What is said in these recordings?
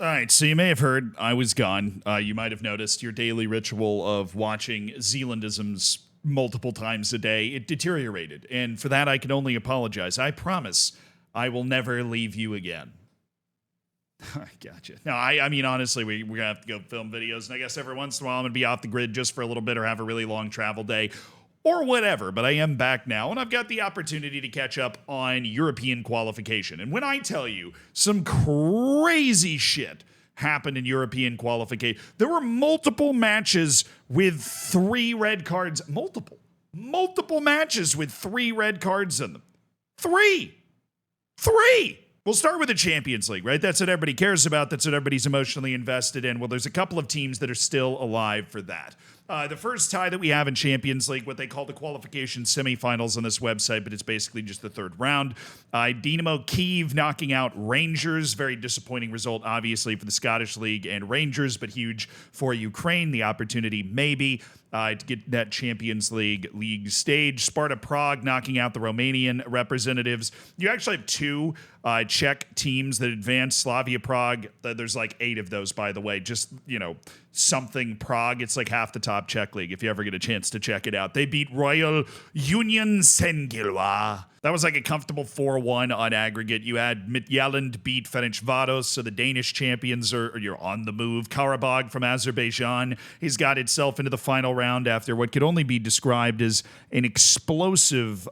All right, so you may have heard I was gone. You might have noticed your daily ritual of watching Zealandisms multiple times a day. It deteriorated, and for that I can only apologize. I promise I will never leave you again. I gotcha. No, I mean, honestly, we're going to have to go film videos, and I guess every once in a while I'm going to be off the grid just for a little bit or have a really long travel day or whatever, but I am back now, and I've got the opportunity to catch up on European qualification. And when I tell you some crazy shit happened in European qualification, there were multiple matches with 3 red cards. Multiple matches with 3 red cards in them. Three! We'll start with the Champions League, right? That's what everybody cares about. That's what everybody's emotionally invested in. Well, there's a couple of teams that are still alive for that. The first tie that we have in Champions League, what they call the qualification semifinals on this website, but it's basically just the third round. Dynamo Kyiv knocking out Rangers. Very disappointing result, obviously, for the Scottish League and Rangers, but huge for Ukraine. The opportunity maybe to get that Champions League stage. Sparta Prague knocking out the Romanian representatives. You actually have 2 Czech teams that advance. Slavia Prague, there's like 8 of those, by the way. Just, something Prague. It's like half the top Czech league if you ever get a chance to check it out. They beat Royal Union Saint-Gilloise. That was like a comfortable 4-1 on aggregate. You had Midtjylland beat Ferencváros, so the Danish champions you're on the move. Karabakh from Azerbaijan has got itself into the final round after what could only be described as an explosive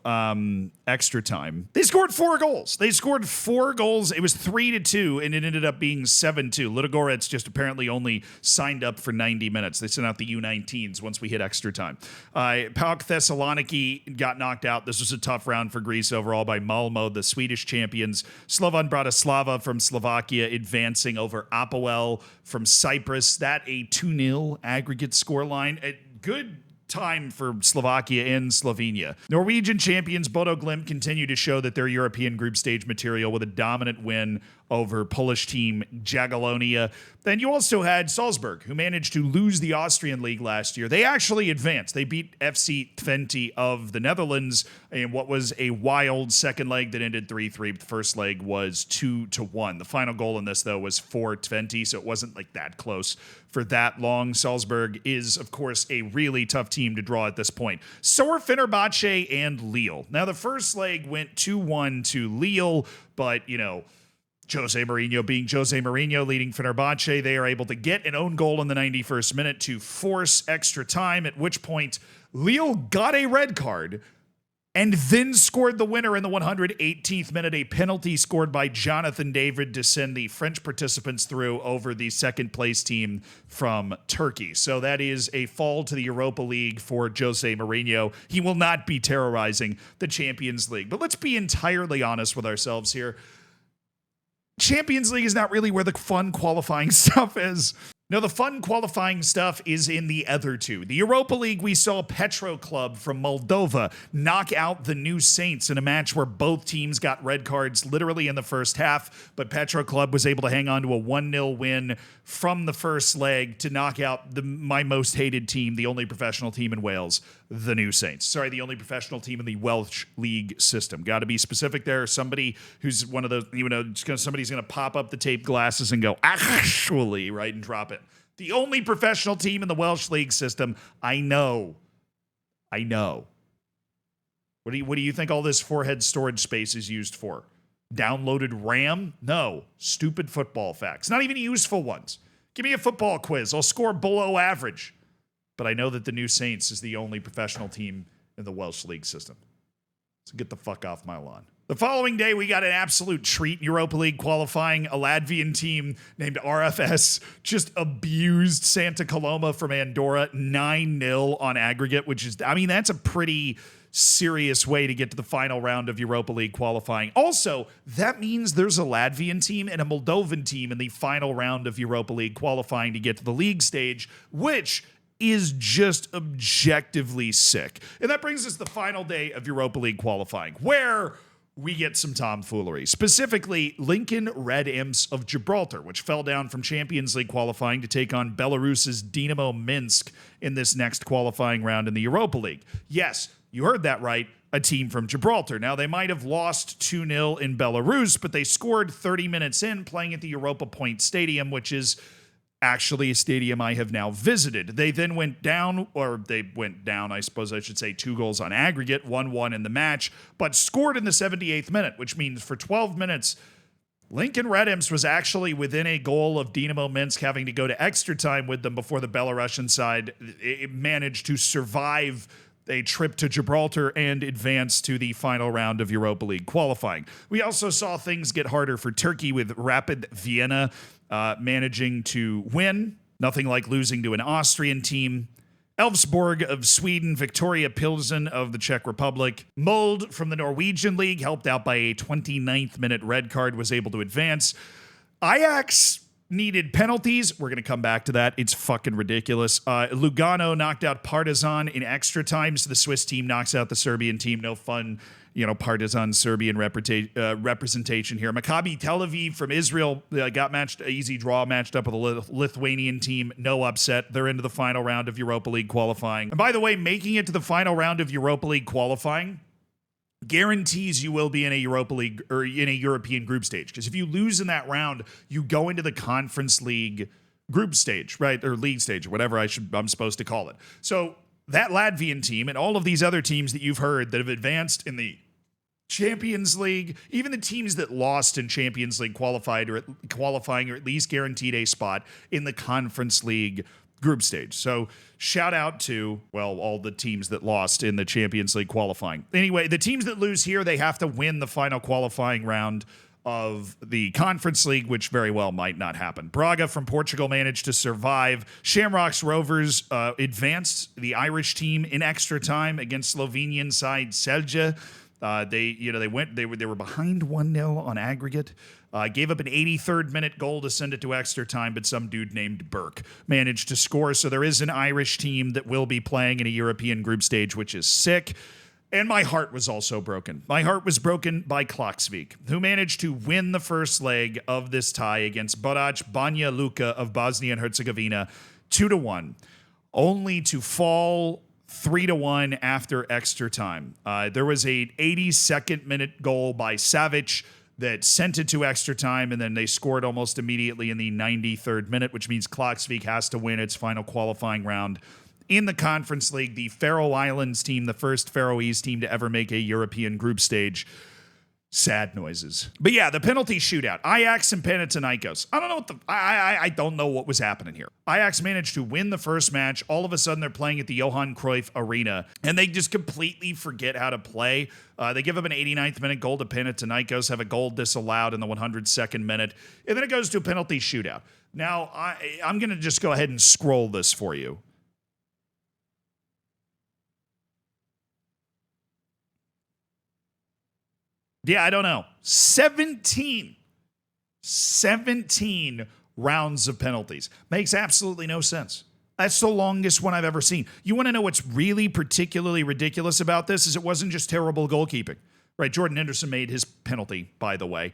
extra time. They scored 4 goals. It was 3-2, and it ended up being 7-2. Ludogorets just apparently only signed up for 90 minutes. They sent out the U19s once we hit extra time. PAOK Thessaloniki got knocked out. This was a tough round for Greece overall by Malmo, the Swedish champions. Slovan Bratislava from Slovakia advancing over Apoel from Cyprus. That a 2-0 aggregate scoreline. A good time for Slovakia and Slovenia. Norwegian champions Bodo Glimt continue to show that they're European group stage material with a dominant win over Polish team Jagiellonia. Then you also had Salzburg, who managed to lose the Austrian league last year. They actually advanced. They beat FC Twente of the Netherlands in what was a wild second leg that ended 3-3. The first leg was 2-1. The final goal in this, though, was for Twente, so it wasn't like that close for that long. Salzburg is, of course, a really tough team to draw at this point. So are Fenerbahce and Lille. Now, the first leg went 2-1 to Lille, but, Jose Mourinho being Jose Mourinho leading Fenerbahce, they are able to get an own goal in the 91st minute to force extra time, at which point Lille got a red card and then scored the winner in the 118th minute, a penalty scored by Jonathan David to send the French participants through over the second place team from Turkey. So that is a fall to the Europa League for Jose Mourinho. He will not be terrorizing the Champions League. But let's be entirely honest with ourselves here. Champions League is not really where the fun qualifying stuff is. No, the fun qualifying stuff is in the other two. The Europa League, we saw Petro Club from Moldova knock out the New Saints in a match where both teams got red cards literally in the first half, but Petro Club was able to hang on to a 1-0 win from the first leg to knock out my most hated team, the only professional team in Wales, the New Saints. Sorry, the only professional team in the Welsh league system. Got to be specific there. Somebody who's one of those, somebody's going to pop up the tape glasses and go, actually, right, and drop it. The only professional team in the Welsh league system. I know. What do you think all this forehead storage space is used for? Downloaded RAM? No. Stupid football facts. Not even useful ones. Give me a football quiz. I'll score below average. But I know that the New Saints is the only professional team in the Welsh league system. So get the fuck off my lawn. The following day, we got an absolute treat in Europa League qualifying. A Latvian team named RFS just abused Santa Coloma from Andorra 9-0 on aggregate, which is, that's a pretty serious way to get to the final round of Europa League qualifying. Also, that means there's a Latvian team and a Moldovan team in the final round of Europa League qualifying to get to the league stage, which is just objectively sick. And that brings us to the final day of Europa League qualifying, where we get some tomfoolery. Specifically, Lincoln Red Imps of Gibraltar, which fell down from Champions League qualifying to take on Belarus's Dynamo Minsk in this next qualifying round in the Europa League. Yes, you heard that right. a team from Gibraltar. Now, they might have lost 2-0 in Belarus, but they scored 30 minutes in playing at the Europa Point Stadium, which is actually a stadium I have now visited. They then went down, I suppose I should say, 2 goals on aggregate, 1-1 in the match, but scored in the 78th minute, which means for 12 minutes, Lincoln Red Imps was actually within a goal of Dinamo Minsk having to go to extra time with them before the Belarusian side managed to survive a trip to Gibraltar and advance to the final round of Europa League qualifying. We also saw things get harder for Turkey with Rapid Vienna managing to win, nothing like losing to an Austrian team. Elfsborg of Sweden, Victoria Pilsen of the Czech Republic. Molde from the Norwegian League, helped out by a 29th minute red card, was able to advance. Ajax needed penalties. We're going to come back to that. It's fucking ridiculous. Lugano knocked out Partizan in extra time, so the Swiss team knocks out the Serbian team. No fun, Partizan Serbian representation here. Maccabi Tel Aviv from Israel got matched, easy draw, matched up with a Lithuanian team. No upset. They're into the final round of Europa League qualifying. And by the way, making it to the final round of Europa League qualifying guarantees you will be in a Europa League or in a European group stage. Because if you lose in that round, you go into the Conference League group stage, right? Or league stage, or whatever I'm supposed to call it. So that Latvian team and all of these other teams that you've heard that have advanced in the Champions League, even the teams that lost in Champions League qualifying or at least guaranteed a spot in the Conference League group stage. So shout out to, all the teams that lost in the Champions League qualifying. Anyway, the teams that lose here, they have to win the final qualifying round of the Conference League, which very well might not happen. Braga from Portugal managed to survive. Shamrocks Rovers advanced the Irish team in extra time against Slovenian side Celje. They were behind 1-0 on aggregate. Gave up an 83rd minute goal to send it to extra time, but some dude named Burke managed to score. So there is an Irish team that will be playing in a European group stage, which is sick. And my heart was also broken. My heart was broken by Klaksvik, who managed to win the first leg of this tie against Borac Banja Luka of Bosnia and Herzegovina 2-1, only to fall 3-1 after extra time. There was a 82nd minute goal by Savic that sent it to extra time, and then they scored almost immediately in the 93rd minute, which means Klaksvik has to win its final qualifying round in the Conference League. The Faroe Islands team, the first Faroese team to ever make a European group stage. Sad noises. But yeah, the penalty shootout. Ajax and Panathinaikos. I don't know I don't know what was happening here. Ajax managed to win the first match. All of a sudden, they're playing at the Johan Cruyff Arena, and they just completely forget how to play. They give up an 89th minute goal to Panathinaikos, have a goal disallowed in the 102nd minute, and then it goes to a penalty shootout. Now, I'm going to just go ahead and scroll this for you. Yeah, I don't know. 17 rounds of penalties. Makes absolutely no sense. That's the longest one I've ever seen. You want to know what's really particularly ridiculous about this is it wasn't just terrible goalkeeping. Right, Jordan Henderson made his penalty, by the way.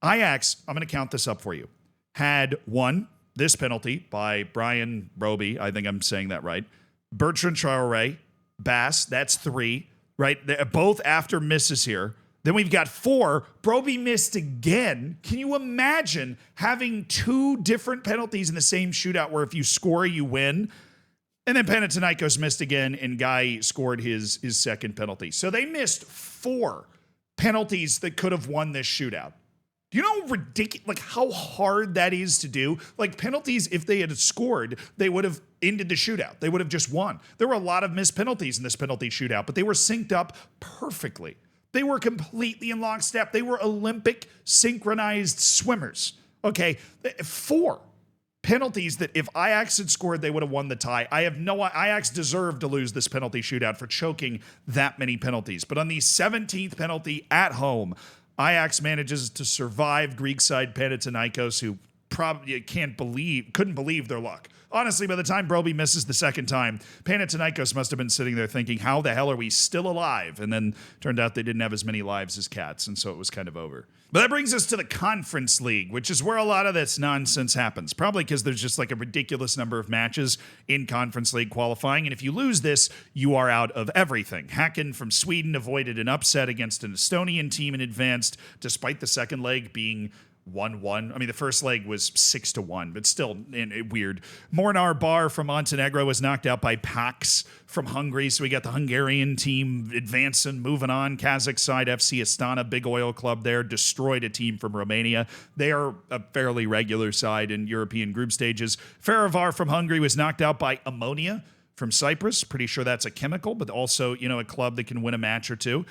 Ajax, I'm going to count this up for you, had one, this penalty by Brian Roby, I think I'm saying that right, Bertrand Traore, Bass, that's 3, right? They're both after misses here. Then we've got 4. Broby missed again. Can you imagine having 2 different penalties in the same shootout where if you score, you win? And then Panathinaikos missed again, and Guy scored his second penalty. So they missed 4 penalties that could have won this shootout. Do you know how hard that is to do? Like, penalties, if they had scored, they would have ended the shootout. They would have just won. There were a lot of missed penalties in this penalty shootout, but they were synced up perfectly. They were completely in lockstep. They were Olympic synchronized swimmers. Okay, 4 penalties that if Ajax had scored, they would have won the tie. Ajax deserved to lose this penalty shootout for choking that many penalties. But on the 17th penalty at home, Ajax manages to survive Greek side Panathinaikos, who couldn't believe their luck. Honestly, by the time Broby misses the second time, Panathinaikos must have been sitting there thinking, how the hell are we still alive? And then turned out they didn't have as many lives as cats, and so it was kind of over. But that brings us to the Conference League, which is where a lot of this nonsense happens. Probably because there's just like a ridiculous number of matches in Conference League qualifying, and if you lose this, you are out of everything. Häcken from Sweden avoided an upset against an Estonian team and advanced, despite the second leg being 1-1. I mean, the first leg was 6-1, but still weird. Mornar Bar from Montenegro was knocked out by Pax from Hungary, so we got the Hungarian team advancing, moving on. Kazakh side FC Astana, big oil club there, destroyed a team from Romania. They are a fairly regular side in European group stages. Fehérvár from Hungary was knocked out by Ammonia from Cyprus. Pretty sure that's a chemical, but also, a club that can win a match or two.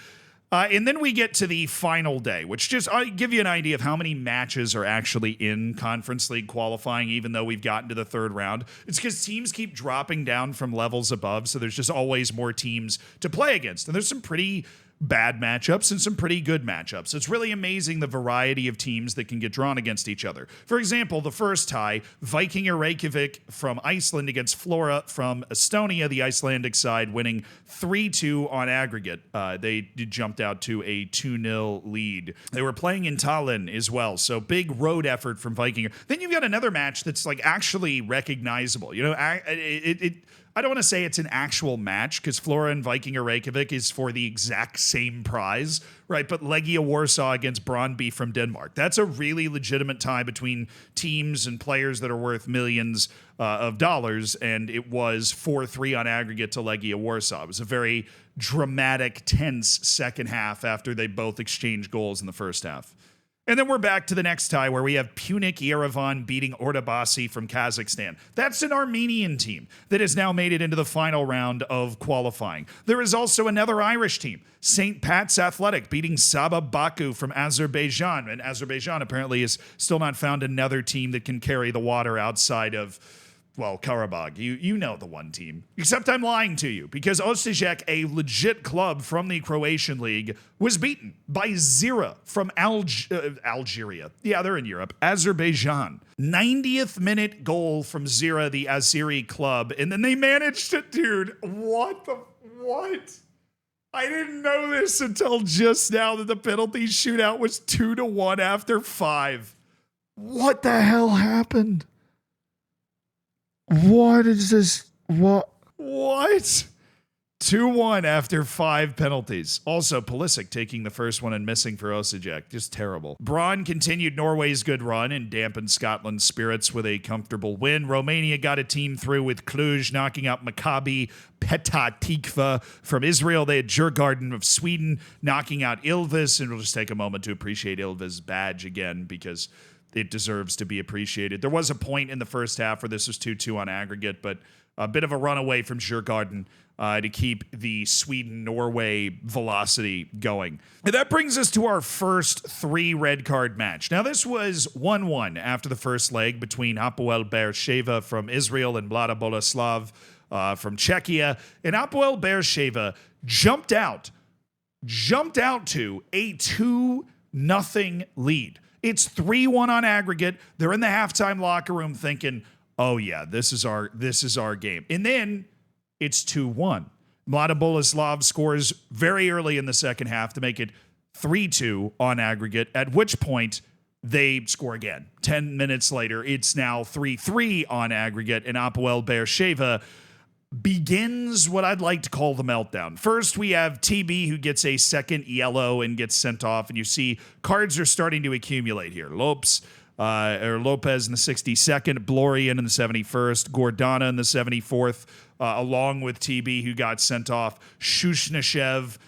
And then we get to the final day, which I'll give you an idea of how many matches are actually in Conference League qualifying, even though we've gotten to the third round. It's because teams keep dropping down from levels above, so there's just always more teams to play against. And there's some pretty bad matchups and some pretty good matchups. It's really amazing the variety of teams that can get drawn against each other. For example, the first tie, Vikingur Reykjavik from Iceland against Flora from Estonia, the Icelandic side winning 3-2 on aggregate. They jumped out to a 2-0 lead. They were playing in Tallinn as well, so big road effort from Vikingur. Then you've got another match that's like actually recognizable. I don't want to say it's an actual match because Flora and Vikingur Reykjavik is for the exact same prize, right? But Legia Warsaw against Brøndby from Denmark. That's a really legitimate tie between teams and players that are worth millions of dollars, and it was 4-3 on aggregate to Legia Warsaw. It was a very dramatic, tense second half after they both exchanged goals in the first half. And then we're back to the next tie where we have Punic Yerevan beating Ordubasi from Kazakhstan. That's an Armenian team that has now made it into the final round of qualifying. There is also another Irish team, St. Pat's Athletic, beating Saba Baku from Azerbaijan. And Azerbaijan apparently has still not found another team that can carry the water outside of, Karabakh. You know the one team. Except I'm lying to you because Osijek, a legit club from the Croatian league, was beaten by Zira from Algeria. Yeah, they're in Europe. Azerbaijan. 90th minute goal from Zira, the Azeri club. And then they managed to, dude, what? I didn't know this until just now that the penalty shootout was 2-1 after 5. What the hell happened? What is this? What? 2-1 after 5 penalties. Also, Pulisic taking the first one and missing for Osijek. Just terrible. Braun continued Norway's good run and dampened Scotland's spirits with a comfortable win. Romania got a team through with Cluj knocking out Maccabi Petah Tikva from Israel. They had Djurgården of Sweden knocking out Ilves. And we'll just take a moment to appreciate Ilves' badge again because it deserves to be appreciated. There was a point in the first half where this was 2-2 on aggregate, but a bit of a runaway from Djurgården to keep the Sweden-Norway velocity going. And that brings us to our first 3 red card match. Now, this was 1-1 after the first leg between Hapoel Beersheva from Israel and Mlada Boleslav from Czechia. And Hapoel Beersheva jumped out to a 2-0 lead. It's 3-1 on aggregate. They're in the halftime locker room thinking, oh yeah, this is our game. And then it's 2-1. Mlada Boleslav scores very early in the second half to make it 3-2 on aggregate, at which point they score again. 10 minutes later, it's now 3-3 on aggregate, and Hapoel Beersheva begins what I'd like to call the meltdown. First, we have TB who gets a second yellow and gets sent off, and you see cards are starting to accumulate here. Lopez in the 62nd, Blorian in the 71st, Gordana in the 74th, along with TB who got sent off. Shushneshev,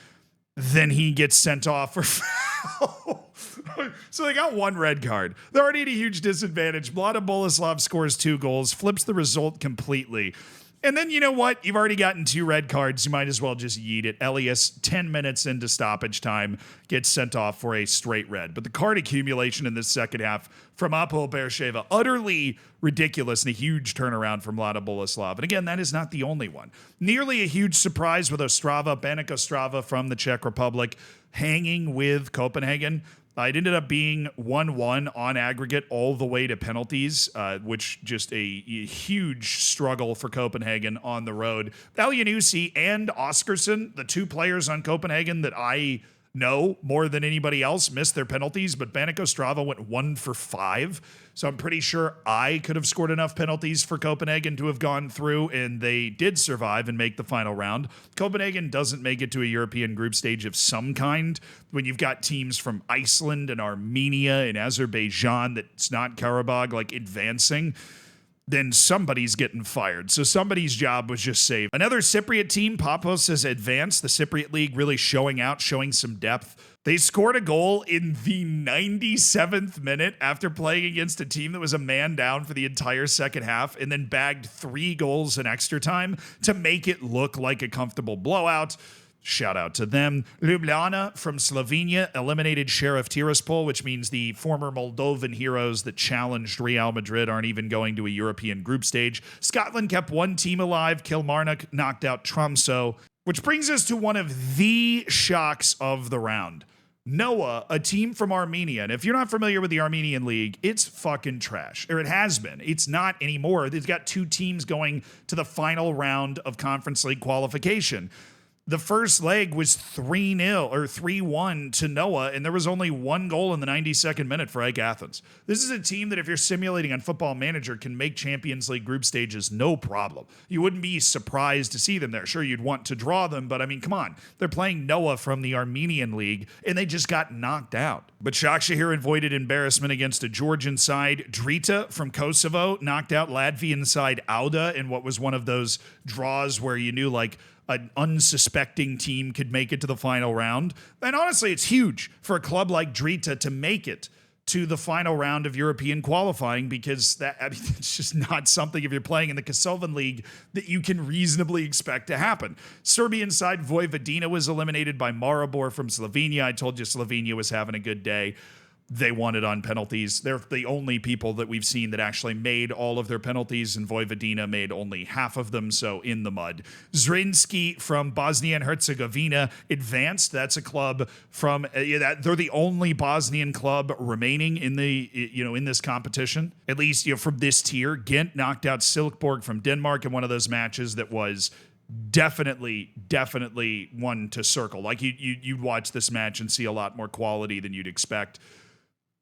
then he gets sent off for foul. So they got 1 red card. They're already at a huge disadvantage. Mlada Boleslav scores 2 goals, flips the result completely. And then you know what? You've already gotten 2 red cards. You might as well just yeet it. Elias, 10 minutes into stoppage time, gets sent off for a straight red. But the card accumulation in this second half from Hapoel Beersheva, utterly ridiculous and a huge turnaround from Mlada Boleslav. And again, that is not the only one. Nearly a huge surprise with Ostrava, Baník Ostrava from the Czech Republic, hanging with Copenhagen. It ended up being 1-1 on aggregate all the way to penalties, which just a huge struggle for Copenhagen on the road. Elyounoussi and Oscarsson, the two players on Copenhagen that I know more than anybody else, missed their penalties, but Bannico Strava went 1 for 5. So I'm pretty sure I could have scored enough penalties for Copenhagen to have gone through, and they did survive and make the final round. Copenhagen doesn't make it to a European group stage of some kind when you've got teams from Iceland and Armenia and Azerbaijan that's not Karabakh like advancing. Then somebody's getting fired. So somebody's job was just saved. Another Cypriot team, Papos, has advanced. The Cypriot League really showing out, showing some depth. They scored a goal in the 97th minute after playing against a team that was a man down for the entire second half, and then bagged 3 goals in extra time to make it look like a comfortable blowout. Shout out to them. Ljubljana from Slovenia eliminated Sheriff Tiraspol, which means the former Moldovan heroes that challenged Real Madrid aren't even going to a European group stage. Scotland kept one team alive. Kilmarnock knocked out Tromsø, which brings us to one of the shocks of the round. Noah, a team from Armenia. And if you're not familiar with the Armenian League, it's fucking trash. Or it has been. It's not anymore. They've got 2 teams going to the final round of Conference League qualification. The first leg was 3-0 or 3-1 to Noah, and there was only 1 goal in the 92nd minute for AEK Athens. This is a team that if you're simulating on Football Manager can make Champions League group stages no problem. You wouldn't be surprised to see them there. Sure, you'd want to draw them, but I mean, come on. They're playing Noah from the Armenian League, and they just got knocked out. But Başakşehir avoided embarrassment against a Georgian side. Drita from Kosovo knocked out Latvian side Auda in what was one of those draws where you knew like an unsuspecting team could make it to the final round. And honestly, it's huge for a club like Drita to make it to the final round of European qualifying, because it's just not something, if you're playing in the Kosovan League, that you can reasonably expect to happen. Serbian side Vojvodina was eliminated by Maribor from Slovenia. I told you Slovenia was having a good day. They won it on penalties. They're the only people that we've seen that actually made all of their penalties, and Vojvodina made only half of them, so in the mud. Zrinski from Bosnia and Herzegovina advanced. That's a club from they're the only Bosnian club remaining in the in this competition, at least from this tier. Ghent knocked out Silkeborg from Denmark in one of those matches that was definitely one to circle. Like you'd watch this match and see a lot more quality than you'd expect.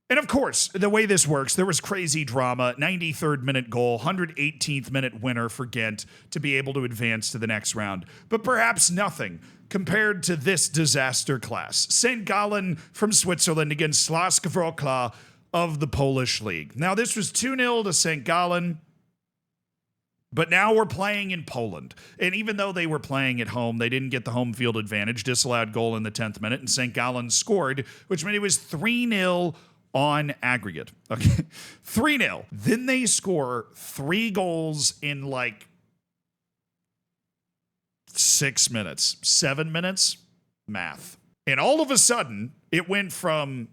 And of course, the way this works, there was crazy drama, 93rd minute goal, 118th minute winner for Ghent to be able to advance to the next round. But perhaps nothing compared to this disaster class. St. Gallen from Switzerland against Śląsk Wrocław of the Polish League. Now, this was 2-0 to St. Gallen. But now we're playing in Poland. And even though they were playing at home, they didn't get the home field advantage. Disallowed goal in the 10th minute, and St. Gallen scored, which meant it was 3-0 on aggregate. Okay, 3-0. Then they score 3 goals in like 6 minutes, 7 minutes, math. And all of a sudden, it went from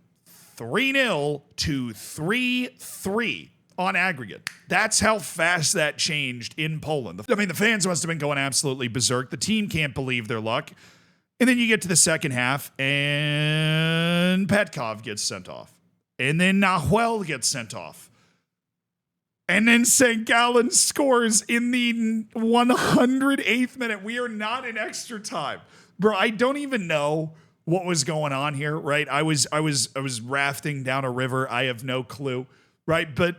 3-0 to 3-3 on aggregate. That's how fast that changed in Poland. I mean, the fans must have been going absolutely berserk. The team can't believe their luck. And then you get to the second half, and Petkov gets sent off. And then Nahuel gets sent off. And then St. Gallen scores in the 108th minute. We are not in extra time. Bro, I don't even know what was going on here, right? I was rafting down a river. I have no clue, right? But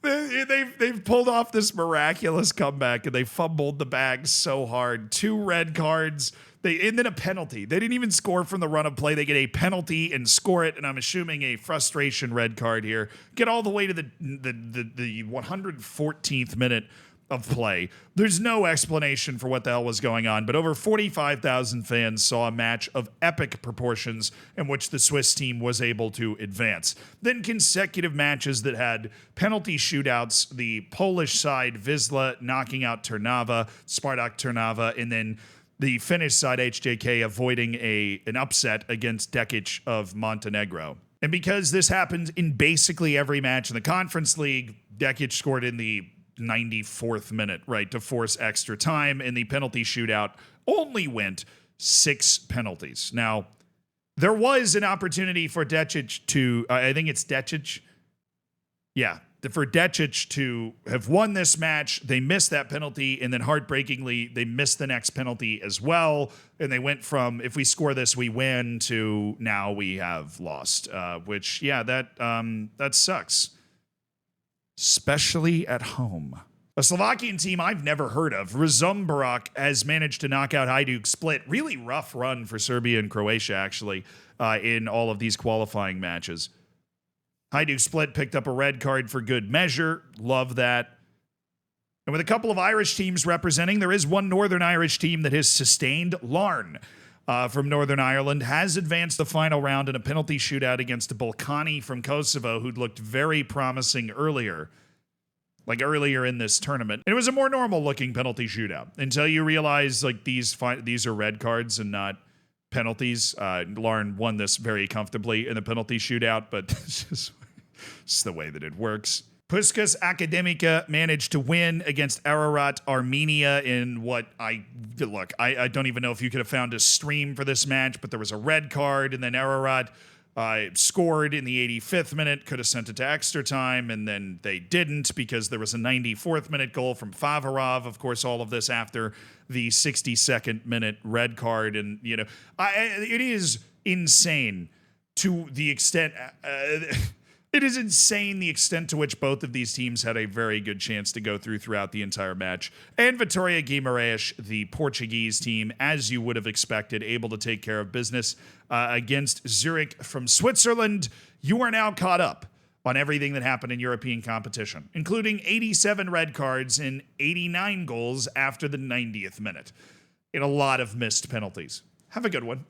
they've pulled off this miraculous comeback, and they fumbled the bag so hard. 2 red cards. And then a penalty. They didn't even score from the run of play. They get a penalty and score it, and I'm assuming a frustration red card here. Get all the way to the 114th minute of play. There's no explanation for what the hell was going on, but over 45,000 fans saw a match of epic proportions in which the Swiss team was able to advance. Then consecutive matches that had penalty shootouts, the Polish side, Wisla knocking out Trnava, Spartak Trnava, and then the Finnish side, HJK, avoiding an upset against Gadjet of Montenegro. And because this happened in basically every match in the Conference League, Gadjet scored in the 94th minute, right, to force extra time, and the penalty shootout only went 6 penalties. Now, There was an opportunity for Gadjet to, I think it's Gadjet. Yeah, for Gadjet to have won this match. They missed that penalty, and then heartbreakingly, they missed the next penalty as well. And they went from, if we score this, we win, to now we have lost, which, yeah, that sucks. Especially at home. A Slovakian team I've never heard of, Razumbarak, has managed to knock out Hajduk Split. Really rough run for Serbia and Croatia, actually, in all of these qualifying matches. Hajduk Split picked up a red card for good measure. Love that. And with a couple of Irish teams representing, there is one Northern Irish team that has sustained. Larne from Northern Ireland has advanced the final round in a penalty shootout against Balkani from Kosovo, who'd looked very promising earlier in this tournament. And it was a more normal-looking penalty shootout until you realize, like, these are red cards and not penalties. Larne won this very comfortably in the penalty shootout, but it's just the way that it works. Puskas Akademika managed to win against Ararat Armenia in what I don't even know if you could have found a stream for this match, but there was a red card, and then Ararat scored in the 85th minute, could have sent it to extra time, and then they didn't because there was a 94th minute goal from Favarov. Of course, all of this after the 62nd minute red card. And, you know, it is insane to the extent... It is insane the extent to which both of these teams had a very good chance to go throughout the entire match. And Vitória Guimarães, the Portuguese team, as you would have expected, able to take care of business against Zurich from Switzerland. You are now caught up on everything that happened in European competition, including 87 red cards and 89 goals after the 90th minute, and a lot of missed penalties. Have a good one.